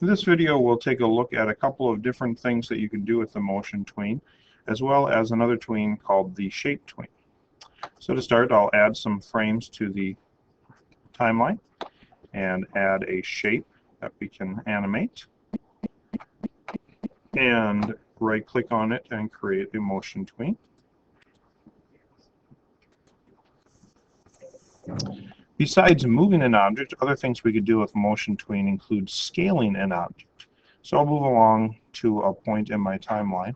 In this video, we'll take a look at a couple of different things that you can do with the Motion Tween, as well as another tween called the Shape Tween. So to start, I'll add some frames to the timeline and add a shape that we can animate. And right-click on it and create a Motion Tween. Besides moving an object, other things we could do with Motion Tween include scaling an object. So I'll move along to a point in my timeline,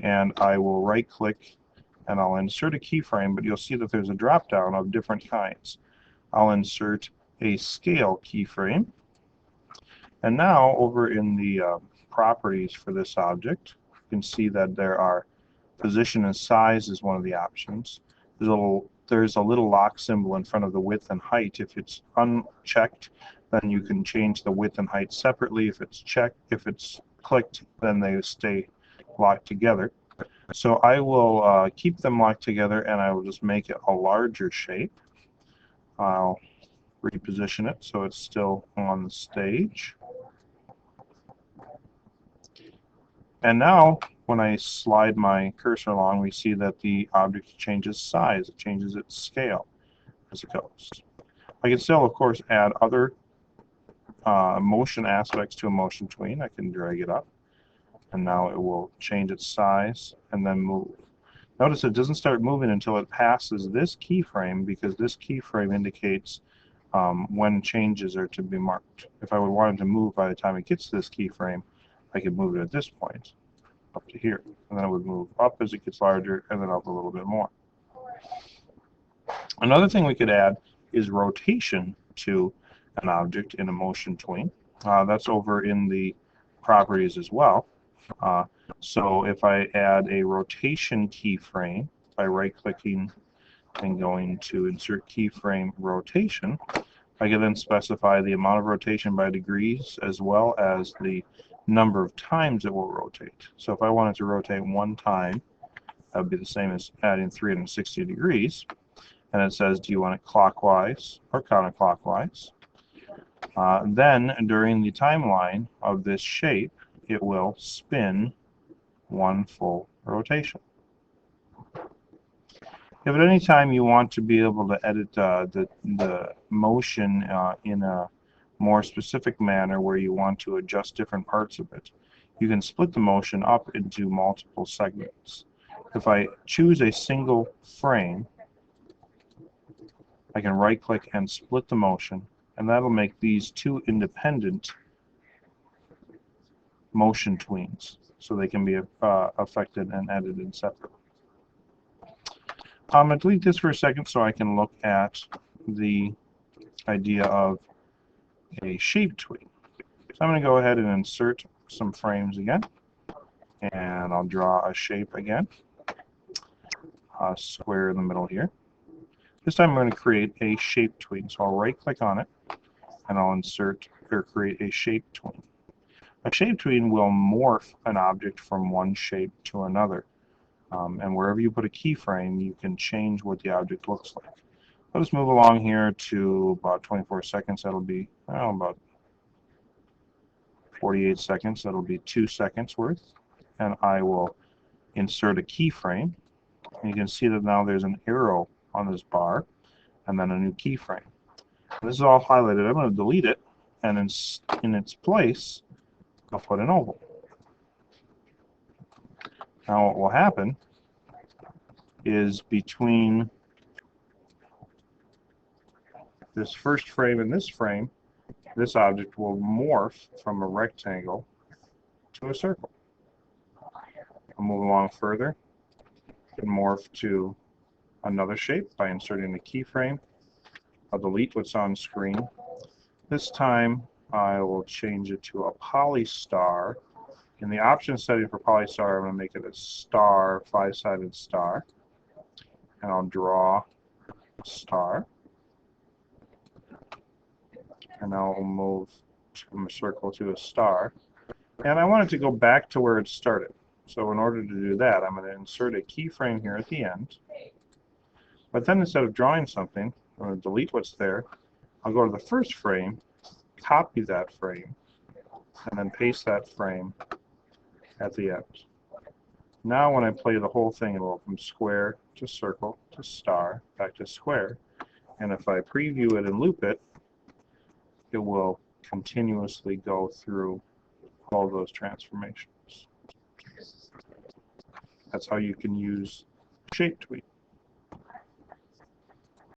and I will right-click and I'll insert a keyframe, but you'll see that there's a drop-down of different kinds. I'll insert a scale keyframe, and now over in the properties for this object, you can see that there are position and size is one of the options. There's a little lock symbol in front of the width and height. If it's unchecked, then you can change the width and height separately. If it's clicked, then they stay locked together. So I will keep them locked together, and I will just make it a larger shape. I'll reposition it so it's still on the stage. And now, when I slide my cursor along, we see that the object changes size, it changes its scale as it goes. I can still, of course, add other motion aspects to a Motion Tween. I can drag it up, and now it will change its size and then move. Notice it doesn't start moving until it passes this keyframe, because this keyframe indicates when changes are to be marked. If I would want it to move by the time it gets to this keyframe, I could move it at this point up to here, and then it would move up as it gets larger, and then up a little bit more. Another thing we could add is rotation to an object in a Motion Tween. That's over in the properties as well. So if I add a rotation keyframe by right-clicking and going to insert keyframe rotation, I can then specify the amount of rotation by degrees as well as the number of times it will rotate. So if I wanted to rotate one time, that would be the same as adding 360 degrees. And it says, do you want it clockwise or counterclockwise? Then during the timeline of this shape, it will spin one full rotation. If at any time you want to be able to edit the motion in a more specific manner where you want to adjust different parts of it, you can split the motion up into multiple segments. If I choose a single frame, I can right-click and split the motion, and that'll make these two independent Motion Tweens, so they can be affected and edited separately. I'm going to delete this for a second so I can look at the idea of a Shape Tween. So I'm going to go ahead and insert some frames again, and I'll draw a shape again, a square in the middle here. This time I'm going to create a Shape Tween, so I'll right-click on it, and I'll insert or create a Shape Tween. A Shape Tween will morph an object from one shape to another, and wherever you put a keyframe, you can change what the object looks like. I'll just move along here to about 24 seconds. That'll be about 48 seconds. That'll be 2 seconds worth. And I will insert a keyframe. And you can see that now there's an arrow on this bar, and then a new keyframe. And this is all highlighted. I'm going to delete it, and in its place, I'll put an oval. Now what will happen is between this first frame and this frame, this object will morph from a rectangle to a circle. I'll move along further and morph to another shape by inserting the keyframe. I'll delete what's on screen. This time I will change it to a polystar. In the option setting for polystar, I'm going to make it a star, 5-sided star. And I'll draw a star. And now we'll move from a circle to a star. And I want it to go back to where it started. So in order to do that, I'm going to insert a keyframe here at the end. But then instead of drawing something, I'm going to delete what's there. I'll go to the first frame, copy that frame, and then paste that frame at the end. Now when I play the whole thing, it will go from square to circle to star, back to square. And if I preview it and loop it, it will continuously go through all those transformations. That's how you can use Shape Tween.